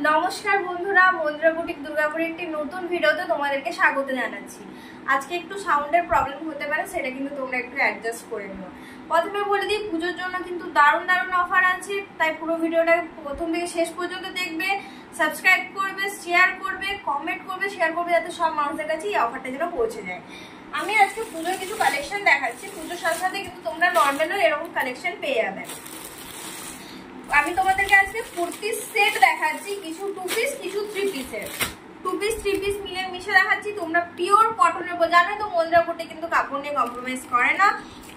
নমস্কার বন্ধুরা, মন্দিরা বুটিক দুর্গাপুরে একটি নতুন ভিডিওতে তোমাদেরকে স্বাগত জানাচ্ছি। আজকে একটু সাউন্ডের প্রবলেম হতে পারে, সেটা কিন্তু তোমরা একটু অ্যাডজাস্ট করে নিও। প্রথমে বলে দিই, পুজোর জন্য কিন্তু দারুণ দারুণ অফার আছে, তাই পুরো ভিডিওটা প্রথম থেকে শেষ পর্যন্ত দেখবে, সাবস্ক্রাইব করবে, শেয়ার করবে, কমেন্ট করবে, শেয়ার করবে, যাতে সব মানুষদের কাছে এই অফারটা যেন পৌঁছে যায়। আমি আজকে পুজোর কিছু কালেকশন দেখাচ্ছি। পুজোর সাথে সাথে কিন্তু তোমরা নর্মালও এরকম কালেকশন পেয়ে যাবে। আমি তোমাদেরকে আজকে কুর্তির সেট দেখাচ্ছি, কিছু 2 পিস কিছু 3 পিসের। 2 পিস 3 পিস মিলে মিশে দেখাচ্ছি। তোমরা পিওর কটনের, জানো তো মন্দিরা বুটি কিন্তু কাপড় নিয়ে কম্প্রোমাইজ করে না।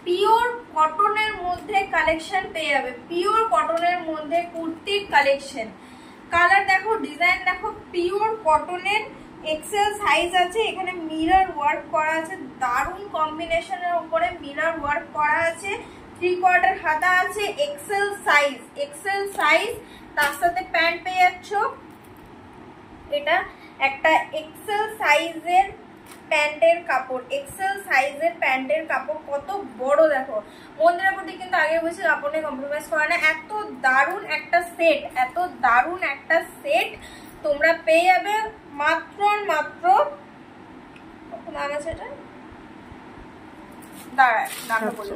পিওর কটনের মধ্যে কালেকশন পেয়ে যাবে, পিওর কটনের মধ্যে কুর্তির কালেকশন। কালার দেখো, ডিজাইন দেখো, পিওর কটনের এক্সেল সাইজ আছে। এখানে মিরর ওয়ার্ক করা আছে, দারুণ কম্বিনেশনের উপরে মিরর ওয়ার্ক করা আছে। 3/4 হাতা আছে, এক্সেল সাইজ। তার সাথে প্যান্ট পেয়ে যাচ্ছ। এটা একটা এক্সেল সাইজের প্যান্টের কাপড়, কত বড় দেখো। মন্দিরা বুটিক কিন্তু আগে বলছি কাপড় নিয়ে কম্প্রোমাইজ করে না। এত দারুণ একটা সেট তোমরা পেয়ে যাবে মাত্র দাম আছে এটা, দাঁড়ায় বলো,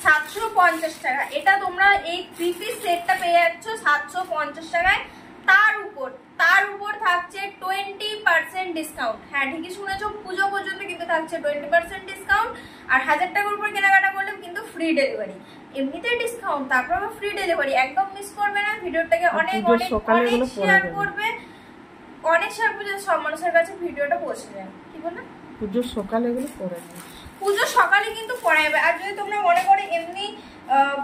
750 টাকা। এটা তোমরা এই 3 পিস সেটটা পেয়ে যাচ্ছ 750 টাকায়। তার উপর থাকছে 20% ডিসকাউন্ট। হ্যাঁ, ঠিকই শুনেছো, পুজো পর্যন্ত কিন্তু থাকছে 20% ডিসকাউন্ট। আর 1000 টাকার উপর কেনাকাটা করলে কিন্তু ফ্রি ডেলিভারি। এমনিতে ডিসকাউন্ট, তারপর আবার ফ্রি ডেলিভারি। একদম মিস করবে না। ভিডিওটাকে অনেক শেয়ার করবে। অনেক শেয়ার করলে সব মানুষের কাছে ভিডিওটা পৌঁছে যায়। কি বললে? পুজোর সকালে এগুলো পরে যাবে, পুজো সকালে কিন্তু পরে যাবে। আর যদি তোমরা মনে করো এমনি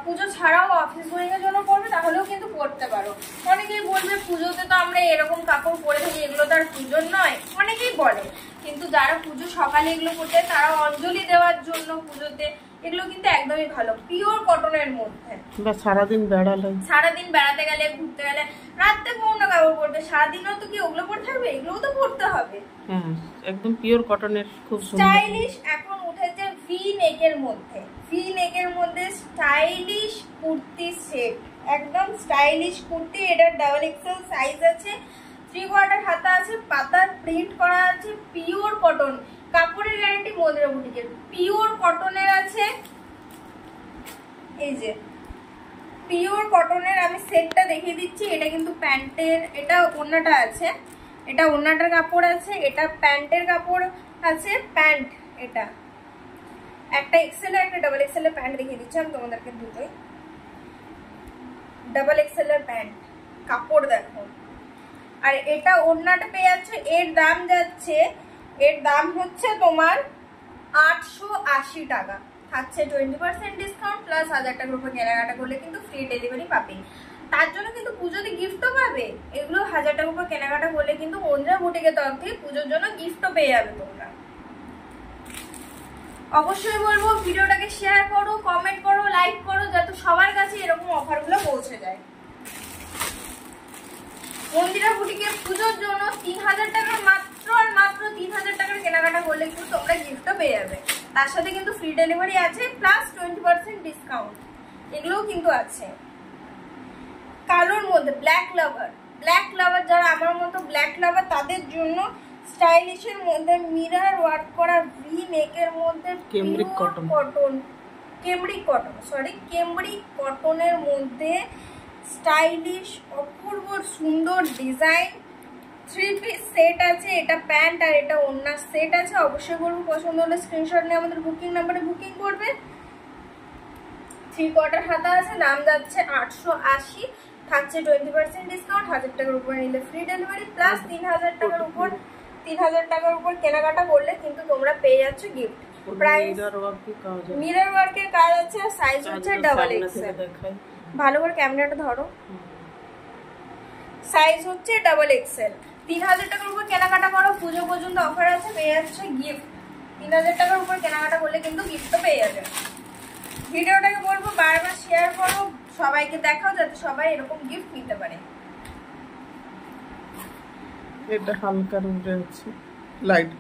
পুজো ছাড়াও অফিস গোয়িংয়ের জন্য পরবে, তাহলেও কিন্তু পরতে পারো। অনেকেই বলবে পুজোতে তো আমরা এরকম কাপড় পরে থাকি, এগুলো তো আর পুজোর নয়, অনেকেই বলে। কিন্তু যারা পুজো সকালে এগুলো পরতে, তারা অঞ্জলি দেওয়ার জন্য পুজোতে, এগুলো কিন্তু একদমই ভালো, পিওর কটনের মধ্যে। সারাদিন বেড়াতে গেলে, ঘুরতে গেলে, রাতে কোন কাপড় পরবে, সারাদিনও তো কি ওগুলো পরে থাকবে? এগুলোও তো পরতে হবে। হ্যাঁ, একদম পিওর কটনের, খুব স্টাইলিশ। এখন উঠেছে ভি নেকের মধ্যে স্টাইলিশ কুর্তি সেট, একদম স্টাইলিশ কুর্তি। এটার ডাবল এক্সেল সাইজ আছে, 3/4 হাতা আছে, পাতার প্রিন্ট করা আছে, পিওর কটন। কাপড়ের গ্যারান্টি মন্দিরা বুটিকের, পিওর কটনের আছে। এই যে পিওর কটনের আমি সেটটা দেখিয়ে দিচ্ছি। এটা কিন্তু প্যান্টের, এটা ওড়নাটা আছে, এটা ওড়নাটার কাপড় আছে, এটা প্যান্টের কাপড় আছে। প্যান্ট এটা একটা এক্সেল আর একটা ডাবল এক্সেল এর প্যান্ট দেখিয়ে দিচ্ছি আমি তোমাদেরকে, দুটোই ডাবল এক্সেল এর প্যান্ট। কাপড় দেখো। আর এটা ওড়নাটা পেয়ে যাচ্ছে, এর দাম হচ্ছে তোমার 880 টাকা। থাকছে 20% ডিসকাউন্ট প্লাস 1000 টাকার উপর কেনাকাটা করলে কিন্তু ফ্রি ডেলিভারি পাবে। তার জন্য কিন্তু পুজোতে গিফটও পাবে। এগুলো 1000 টাকার উপর কেনাকাটা করলে কিন্তু মন্দিরা বুটিকের তরফ থেকে পুজোর জন্য গিফটও পেয়ে যাবে তোমরা। অবশ্যই বলবো ভিডিওটাকে শেয়ার করো, কমেন্ট করো, লাইক করো, যাতে সবার কাছে এরকম অফারগুলো পৌঁছে যায়। মন্দিরা বুটিকের পুজোর জন্য 3000 টাকার মাত্র 3000 টাকার কেনাকাটা করলে কিন্তু তোমরা গিফটও পেয়ে যাবে। তার সাথে কিন্তু ফ্রি ডেলিভারি আছে প্লাস 20% ডিসকাউন্ট, এগুলোও কিন্তু আছে। কালোর মধ্যে ব্ল্যাক লাভার, যারা আমার মতো ব্ল্যাক লাভার, তাদের জন্য স্টাইলিশের মধ্যে মিরর ওয়ার্ক করা ভি নেকের মধ্যে কেমব্রিক কটনের মধ্যে স্টাইলিশ অপূর্ব সুন্দর ডিজাইন 3 পিস সেট আছে। এটা প্যান্ট আর এটা ওড়নার সেট আছে। অবশ্যই বলবো পছন্দ হলে স্ক্রিনশট নিয়ে আমাদের বুকিং নাম্বারে বুকিং করবে। 3/4 হাতা আছে, দাম যাচ্ছে 880, থাকছে 20% ডিসকাউন্ট। 1000 টাকার উপর নিলে ফ্রি ডেলিভারি প্লাস 3000 টাকার উপর কেনাকাটা করলে কিন্তু তোমরা পেয়ে যাচ্ছ গিফট। প্রাইস মিরর ওয়ার্কের কাজ আছে। সাইজ হচ্ছে ডাবল এক্সেল। ভালো করে ক্যামেরাটা ধরো। সাইজ হচ্ছে ডাবল এক্সেল। 3000 টাকার উপর কেনাকাটা করো, পুজো পর্যন্ত অফার আছে, পেয়ে যাচ্ছে গিফট। 3000 টাকার উপর কেনাকাটা করলে কিন্তু গিফটও পেয়ে যাবে। ভিডিওটাকে বলবো বারবার শেয়ার করো, সবাইকে দেখাও, যাতে সবাই এরকম গিফট নিতে পারে। এটা হালকার উপরে আছে, লাইট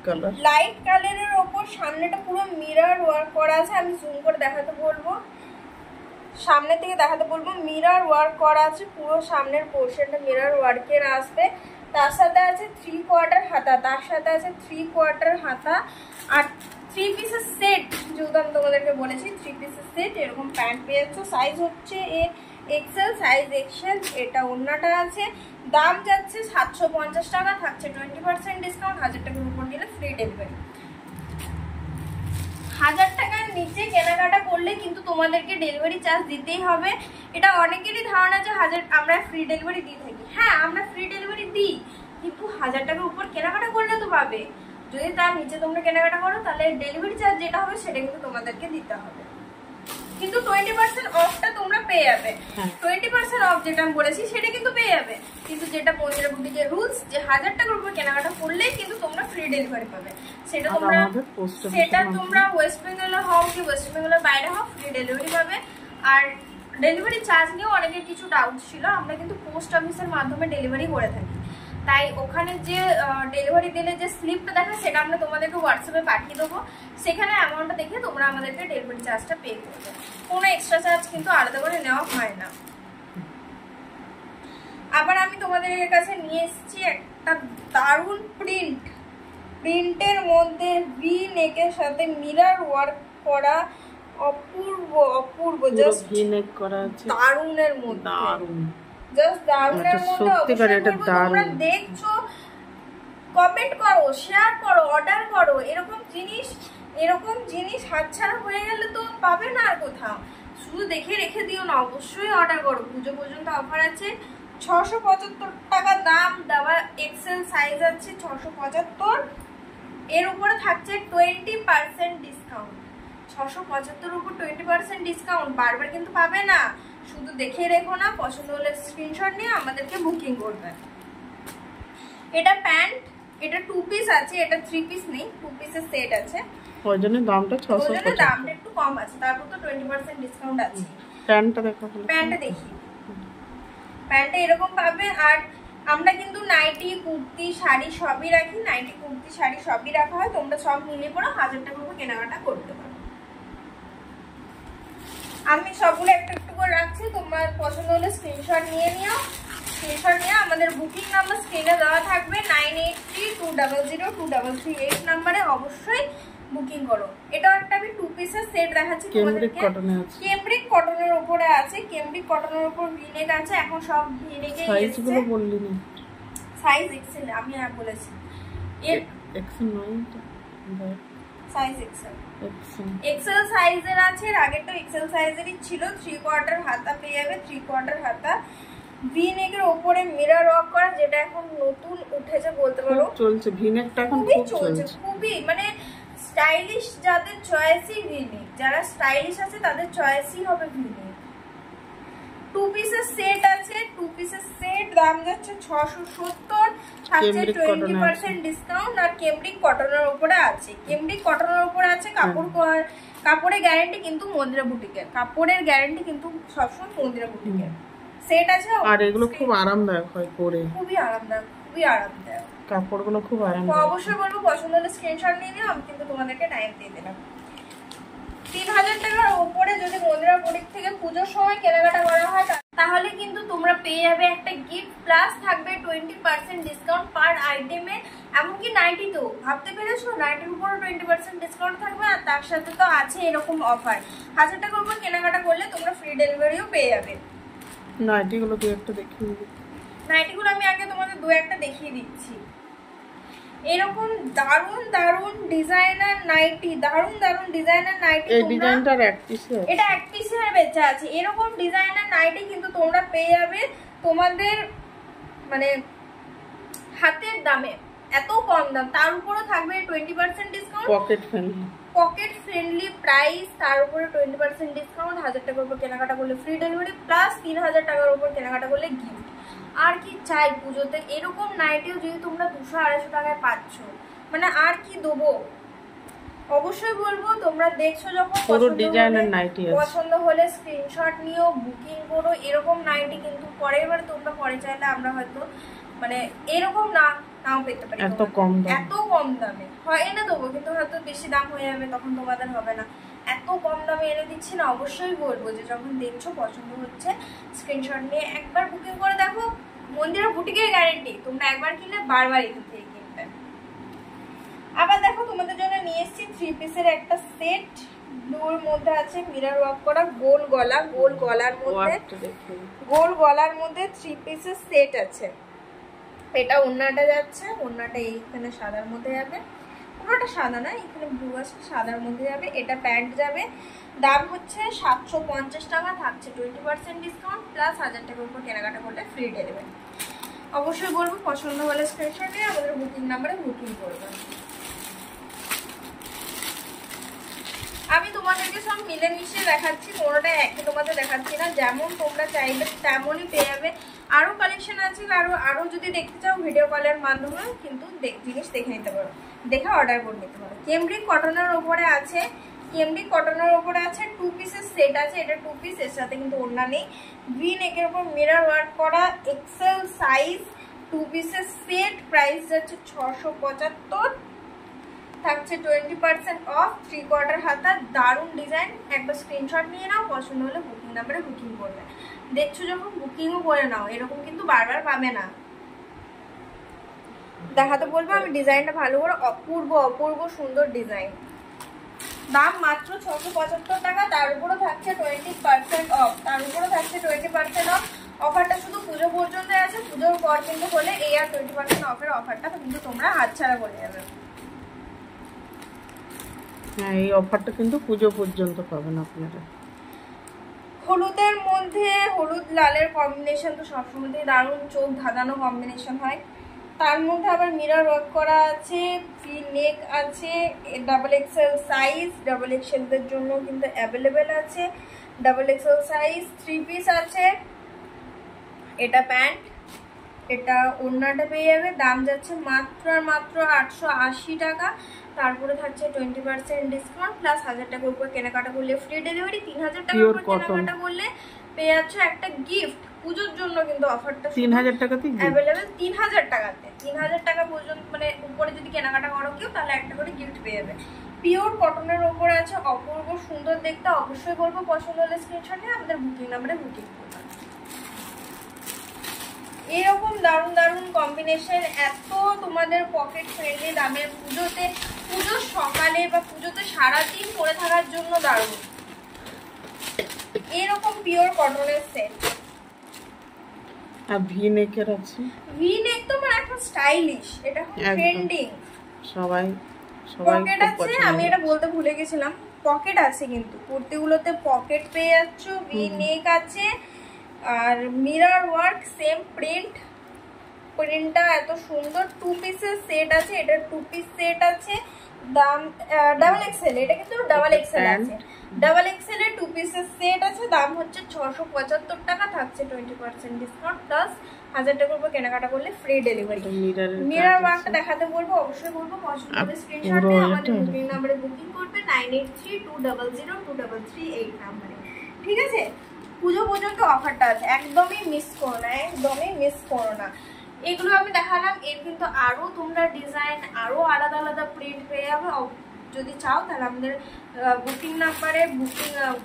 কালারের উপর সামনেটা পুরো মিরর ওয়ার্ক করা আছে। আমি জুম করে দেখাতে বলবো। সামনের থেকে দেখাতে বলবো। মিরর ওয়ার্ক করা আছে, পুরো সামনের পোর্শনটা মিরর ওয়ার্কের আসবে। তার সাথে আছে 3/4 হাতা, তার সাথে আছে 3/4 হাতা। আর 3 পিসের সেট, যেহেতু আমি তোমাদেরকে বলেছি 3 পিসের সেট। এরকম প্যান্ট পেয়ে যাচ্ছ, সাইজ হচ্ছে এক্সেল, সাইজ এক্সেল। এটা ওড়নাটা আছে। দাম যাচ্ছে 750 টাকা, থাকছে 20% ডিসকাউন্ট। 1000 টাকার উপর নিলে ফ্রি ডেলিভারি। 1000 টাকার নিচে কেনাকাটা করলে কিন্তু তোমাদেরকে ডেলিভারি চার্জ দিতেই হবে। এটা অনেকেরই ধারণা যে আমরা ফ্রি ডেলিভারি দিয়ে থাকি। হ্যাঁ, আমরা ফ্রি ডেলিভারি দিই, কিন্তু 1000 টাকার উপর কেনাকাটা করলে তো পাবে। যদি তার নিচে তোমরা কেনাকাটা করো তাহলে ডেলিভারি চার্জ যেটা হবে সেটা কিন্তু তোমাদেরকে দিতে হবে। কিন্তু 20% অফটা তোমরা পেয়ে যাবে। 20% অফ যেটা আমি বলেছি সেটা কিন্তু পেয়ে যাবে। কিন্তু যেটা মন্দিরা বুটিকের রুলস, যে 1000 টাকার উপর কেনাকাটা করলেই কিন্তু তোমরা ফ্রি ডেলিভারি পাবে। সেটা তোমরা ওয়েস্ট বেঙ্গলে হও কি ওয়েস্ট বেঙ্গলের বাইরে হও, ফ্রি ডেলিভারি পাবে। আর ডেলিভারি চার্জ নিয়েও অনেকের কিছু ডাউট ছিল। আমরা কিন্তু পোস্ট অফিসের মাধ্যমে ডেলিভারি করে থাকি, তাই ওখানে যে ডেলিভারি দিলে যে স্লিপটা দেখা সেটা আমরা তোমাদেরকে হোয়াটসঅ্যাপে পাঠিয়ে দেবো। সেখানে অ্যামাউন্টটা দেখে তোমরা আমাদেরকে ডেলিভারি চার্জটা পে করবে। কোনো এক্সট্রা চার্জ কিন্তু আলাদা করে নেওয়া হয় না। আবার আমি তোমাদের কাছে নিয়ে এসেছি একটা দারুণ প্রিন্টের মধ্যে ভি নেকের সাথে মিরর ওয়ার্ক করা, অপূর্ব জাস্ট ভি নেক করা আছে, দারুণের মধ্যে, জাস্ট দারুণের মধ্যে। তোমরা দেখছো, কমেন্ট করো, শেয়ার করো, অর্ডার করো। এরকম জিনিস হাতছাড়া হয়ে গেলে তো পাবে না আর কোথাও। শুধু দেখে রেখে দিও না, অবশ্যই অর্ডার করো। পুজো পর্যন্ত অফার আছে। 675 টাকা দাম দেওয়া, এক্সেল সাইজ আছে 675। এর উপরে থাকছে 20% ডিসকাউন্ট। 675 উপর 20% ডিসকাউন্ট বারবার কিন্তু পাবে না। শুধু দেখে রেখো না, পছন্দ হলে স্ক্রিনশট নিয়ে আমাদেরকে বুকিং করবে। এটা প্যান্ট, এটা 2 পিস আছে, এটা 3 পিস নেই, 2 পিসের সেট আছে। ওই জন্য দামটা 600, ওই জন্য দামটা একটু কম আছে। তারপর তো 20% ডিসকাউন্ট আছে। প্যান্টটা দেখো, প্যান্টটা দেখি। প্যান্টটা এরকম পাবে। আর আমরা কিন্তু নাইটি, কুর্তি, শাড়ি সবই রাখি। নাইটি, কুর্তি, শাড়ি সবই রাখা হয়। তোমরা সব মিলিয়ে পড়ো, 1000 টাকার উপর কেনাকাটা করতে পারো। আমি সবগুলো একটু একটু করে রাখছি, তোমার পছন্দ হলে স্ক্রিনশট নিয়ে নিও। স্ক্রিনশট নিয়ে আমাদের বুকিং নাম্বার স্ক্রিনে দেওয়া থাকবে, 9832002338 নাম্বারে অবশ্যই বুকিং করো। এটা একটা আমি 2 পিসের সেট দেখাচ্ছি তোমাদেরকে। কেমব্রিক কটনের উপরে আছে, কেমব্রিক কটনের উপর ভিনেক আছে। এখন সব ভিনেকে সাইজগুলো বললি না, সাইজ এক্সেল আমি বলেছি। এক্সেল নয় তো, সাইজ এক্সেল সাইজের আছে। এর আগেরটা এক্সেল সাইজেরই ছিল। 3/4 হাতা পেয়ে যাবে, 3/4 হাতা। ভি নেকের উপরে মিরর ওয়ার্ক করা, যেটা এখন নতুন উঠেছে বলতে পারো, চলছে। ভি নেকটা এখন খুব চলছে, খুবই মানে স্টাইলিশ। যাদের চয়েসই ভি নেক, যারা স্টাইলিশ আছে তাদের চয়েসই হবে ভি নেক। 2 পিসের সেট আছে, 2 পিসের সেট দাম যাচ্ছে 670, থাকছে 20% ডিসকাউন্ট। আর কেমব্রিক কটনের উপরে আছে, কেমব্রিক কটনের উপরে আছে। কাপড়ের গ্যারান্টি কিন্তু মন্দিরা বুটিকের, কাপড়ের গ্যারান্টি কিন্তু সবসময় মন্দিরা বুটিকের। সেট আছে। আর এগুলো খুব আরামদায়ক হয় পরে, খুবই আরামদায়ক, খুবই আরামদায়ক। কাপড়গুলো খুব আরামদায়ক। অবশ্যই বলবো পছন্দ হলে স্ক্রিনশট নিয়ে নিও। আমি কিন্তু তোমাদেরকে টাইম দিয়ে দিলাম। 3000 টাকার উপরে যদি মন্দিরা বুটিক থেকে পুজোর সময় কেনাকাটা করা হয় তাহলে কিন্তু তোমরা পেয়ে যাবে একটা গিফট, প্লাস থাকবে 20% ডিসকাউন্ট পার আইটেমে। এমনকি নাইটি তো ভাবতে পেরেছো, নাইটির উপরও 20% ডিসকাউন্ট থাকবে। আর তার সাথে তো আছে এরকম অফার, 1000 টাকার উপর কেনাকাটা করলে তোমরা ফ্রি ডেলিভারিও পেয়ে যাবে। নাইটিগুলো দু একটা দেখিয়ে দিচ্ছি। নাইটিগুলো আমি আগে তোমাদের দু একটা দেখিয়ে দিচ্ছি। এরকম দারুন দারুন ডিজাইনার নাইটি, দারুন দারুন ডিজাইনার নাইটি। এই ডিজাইনটার এক পিসে, এটা এক পিসের বেচা আছে। এরকম ডিজাইনার নাইটি কিন্তু তোমরা পেয়ে যাবে তোমাদের মানে হাতের দামে, এত কম দাম। তার উপরও থাকবে 20% ডিসকাউন্ট, পকেট ফ্রেন্ডলি প্রাইস। তার উপরে 20% ডিসকাউন্ট। 1000 টাকার উপর কেনাকাটা করলে ফ্রি ডেলিভারি, প্লাস 3000 টাকার উপর কেনাকাটা করলে গিফট। আর কি চাই পুজোতে? এরকম নাইটিও যদি তোমরা 200-250 টাকায় পাচ্ছ, মানে আর কি দেবো? অবশ্যই বলবো তোমরা দেখছো যখন, পছন্দ হলে স্ক্রিনশট নিও, বুকিং করো। এরকম নাইটি কিন্তু পরের বার তোমরা পরে চাইলে আমরা হয়তো মানে এরকম নাও পেতে পারি। এত কম দামে হয় এনে দেবো, কিন্তু হয়তো বেশি দাম হয়ে যাবে, তখন তোমাদের হবে না। এত এত কম দামে এনে দিচ্ছি না, অবশ্যই বলবো যে যখন দেখছো পছন্দ হচ্ছে স্ক্রিনশট নিয়ে একবার বুকিং করে দেখো। মন্দিরা বুটিকের গ্যারেন্টি, তোমরা একবার কিনলে বারবার এখান থেকে কিনবে। আবার দেখো তোমাদের জন্য নিয়ে এসেছি 3 পিসের একটা সেট। ব্লুর মধ্যে আছে মিরর ওয়ার্ক করা গোল গলার মধ্যে 3 পিসের সেট আছে। এটা ওড়নাটা যাচ্ছে, ওড়নাটা এইখানে সাদার মধ্যে যাবে, পুরোটা সাদা না, এখানে ব্লু আছে, সাদার মধ্যে যাবে। এটা প্যান্ট যাবে, দাম হচ্ছে 750 টাকা, থাকছে 20% ডিসকাউন্ট প্লাস 1000 টাকার উপর কেনাকাটা করলে ফ্রি ডেলিভারি। অবশ্যই বলবো পছন্দ হলে স্ক্রিনশট নিয়ে আমাদের বুকিং নাম্বারে বুকিং করবেন। আমি তোমাদেরকে সব মিলেমিশে দেখাচ্ছি, কোনোটা একই তোমাদের দেখাচ্ছি না, যেমন তোমরা চাইবে তেমনই পেয়ে যাবে। আরো কালেকশন আছে, আরো যদি দেখতে চাও ভিডিও কলের মাধ্যমে কিন্তু জিনিস দেখে নিতে পারো, দেখে অর্ডার করে নিতে পারো। কেমব্রিক কটনের ওপরে আছে, 2 পিসের সেট আছে। এটা 2 পিস, এর সাথে কিন্তু ওড়না নেই। ভি নেকের উপর মিরর ওয়ার্ক করা এক্সেল সাইজ 2 পিসের সেট, প্রাইস যাচ্ছে 675, থাকছে 20% অফ, 3/4 হাতা, দারুণ ডিজাইন। একবার স্ক্রিনশট নিয়ে নাও, পছন্দ হলে বুকিং নাম্বারে বুকিং করবে। দেখছো যখন বুকিংও করে নাও, এরকম কিন্তু বারবার পাবে না। দেখাতে বলবো আমি ডিজাইনটা ভালো করে, অপূর্ব সুন্দর ডিজাইন। দাম মাত্র 675 টাকা, তার উপরও থাকছে 20% অফ, অফারটা শুধু পুজো পর্যন্ত আছে। পুজোর পর কিন্তু হলে এই আর 20% অফের অফারটা কিন্তু তোমরা হাতছাড়া করে যাবে। হ্যাঁ, এই অফারটা কিন্তু পুজো পর্যন্ত পাবেন আপনারা। হলুদের মধ্যে হলুদ লালের কম্বিনেশন তো সবসময় দারুণ, চোখ ধাঁধানো কম্বিনেশন হয়। তার মধ্যে আবার মিরর ওয়ার্ক করা আছে, ফ্রি নেক আছে, XXL সাইজ, XXL-দের জন্য কিন্তু অ্যাভেলেবেল আছে। XXL সাইজ 3 পিস আছে। এটা প্যান্ট, এটা ওড়নাটা পেয়ে যাবে। দাম যাচ্ছে মাত্র 880 টাকা, তারপরে থাকছে 20% ডিসকাউন্ট প্লাস 1000 টাকার উপর কেনাকাটা করলে ফ্রি ডেলিভারি। 3000 টাকার উপর কেনাকাটা করলে পেয়ে যাচ্ছ একটা গিফট। পুজোর জন্য কিন্তু অফারটা 3000 টাকাতে অ্যাভেলেবেল। 3000 টাকাতে, 3000 টাকা পর্যন্ত মানে উপরে যদি কেনাকাটা করো কেউ, তাহলে একটা করে গিফট পেয়ে যাবে। পিওর কটনের উপরে আছে, অপূর্ব সুন্দর দেখতে। অবশ্যই বলবো পছন্দ হলে স্ক্রিনশট নিয়ে আমাদের বুকিং নাম্বারে বুকিং করবে। এরকম দারুণ কম্বিনেশন, এত তোমাদের পকেট ফ্রেন্ডলি দামের, পুজোর সকালে বা পুজোতে সারাদিন পরে থাকার জন্য দারুণ। এরকম পিওর কটনের সেট। আর ভি নেকের আছে, ভি নেক তো মানে একটা স্টাইলিশ, এটা খুব ট্রেন্ডিং, সবাই পকেট আছে। আমি এটা বলতে ভুলে গেছিলাম, পকেট আছে কিন্তু কুর্তিগুলোতে পকেট পেয়ে যাচ্ছ। ভি নেক আছে, আর মিরর ওয়ার্ক সেম প্রিন্টটা এত সুন্দর। 2 পিসের সেট আছে, এটা 2 পিস সেট আছে। দাম XXL, এটা কিন্তু XXL আছে। XXL এর 2 পিসের সেট আছে, দাম হচ্ছে 675 টাকা, থাকছে 20% ডিসকাউন্ট প্লাস 1000 টাকার উপর কেনাকাটা করলে ফ্রি ডেলিভারি। মিরর ওয়ার্কটা দেখাতে বলবো, অবশ্যই বলবো পছন্দ হলে স্ক্রিনশট নিয়ে আমাদের বুকিং নম্বরে বুকিং করবে 9832002338 নম্বরে। ঠিক আছে, পুজো পর্যন্ত অফারটা আছে, একদমই মিস করো না। এগুলো আমি দেখালাম, এর কিন্তু আরো তোমরা ডিজাইন, আরো আলাদা প্রিন্ট পেয়ে যাবে। যদি চাও তাহলে আমাদের বুকিং নাম্বারে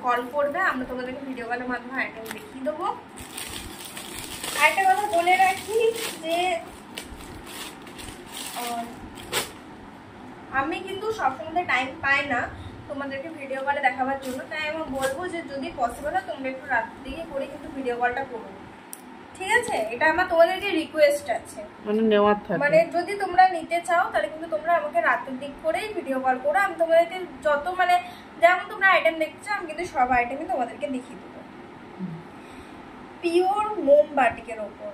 কল করবে, আমরা তোমাদেরকে ভিডিও কলের মাধ্যমে আইটেম দেখিয়ে দেবো। আরেকটা কথা বলে রাখি যে আমি কিন্তু সবসময় টাইম পাই না তোমাদেরকে ভিডিও কলে দেখাবার জন্য, তাই আমি বলবো যে যদি পসিবল হয় তোমরা একটু রাত দিকে করে কিন্তু ভিডিও কলটা করো, ঠিক আছে? এটা আমার তোমাদেরকে রিকোয়েস্ট আছে, মানে যদি তোমরা নিতে চাও তাহলে কিন্তু তোমরা আমাকে রাতের দিক করেই ভিডিও কল করো। আমি তোমাদেরকে যত মানে যেমন তোমরা আইটেম দেখতে চাও আমি কিন্তু সব আইটেমই তোমাদেরকে দেখিয়ে দেবো। পিওর মোমবাটিকের ওপর,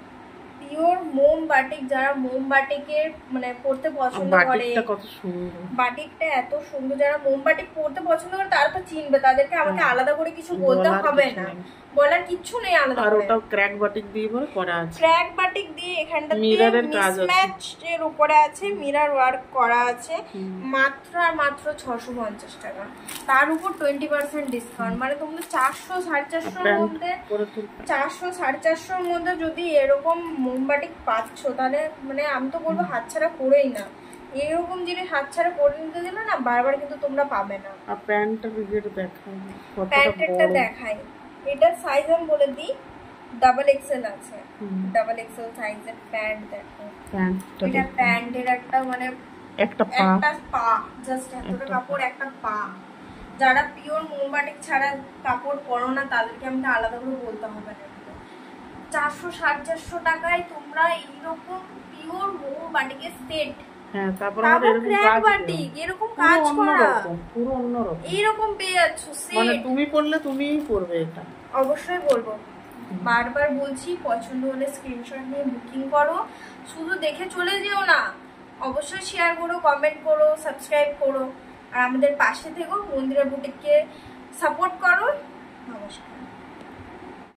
পিওর মোমবাটিক, যারা মোমবাটিকের মানে পড়তে পছন্দ করে, বাটিকটা এত সুন্দর, যারা মোমবাটিক পড়তে পছন্দ করে তারা তো চিনবে, তাদেরকে আমাকে আলাদা করে কিছু বলতে হবে না, বলার কিছু নেই আলাদা। আর ওটাও ক্র্যাক বাটিক দিয়ে করা আছে, ক্র্যাক বাটিক দিয়ে এখানটাতে মিসম্যাচ এর উপরে আছে, মিরর ওয়ার্ক করা আছে, মাত্র 650 টাকা, তার উপর 20% ডিসকাউন্ট। মানে তোমরা 400 450 এর মধ্যে 400 450 এর মধ্যে যদি এরকম মোমবাটিক পাচ্ছ, তাহলে মানে আমি তো বলবো হাতছাড়া করেই না। এরকম জিনিস হাতছাড়া করে নিতে গেলে না বারবার কিন্তু তোমরা পাবে না। আর প্যান্টটা ভিডিওতে দেখাই, কতটা প্যান্টেরটা বড়। দেখাই, এটার সাইজ আমি বলে দিই ডাবল এক্সেল আছে, ডাবল এক্সেল সাইজের প্যান্ট। দেখো প্যান্টটা এটা প্যান্টের একটা মানে একটা পা, একটা পা, জাস্ট এতটা কাপড় একটা পা। যারা পিওর মোমবাটিক ছাড়া কাপড় পরো না তাদেরকে আমাকে আলাদা করে বলতে হবে না। 400-450 টাকায় তোমরা এইরকম পিওর মোমবাটিকের সেট, হ্যাঁ তারপর আমাদের এরকম কাজ বাটিক এরকম কাজ করা পুরো অন্যরকম এইরকম পেয়ে যাচ্ছ মানে সেট। তুমি পরলে তুমিই পরবে এটা। অবশ্যই বলবো, বারবার বলছি, পছন্দ হলে স্ক্রিনশট নিয়ে বুকিং করো, শুধু দেখে চলে যেও না, অবশ্যই শেয়ার করো, কমেন্ট করো, সাবস্ক্রাইব করো, আর আমাদের পাশে থেকো, মন্দিরা বুটিককে সাপোর্ট করো। নমস্কার।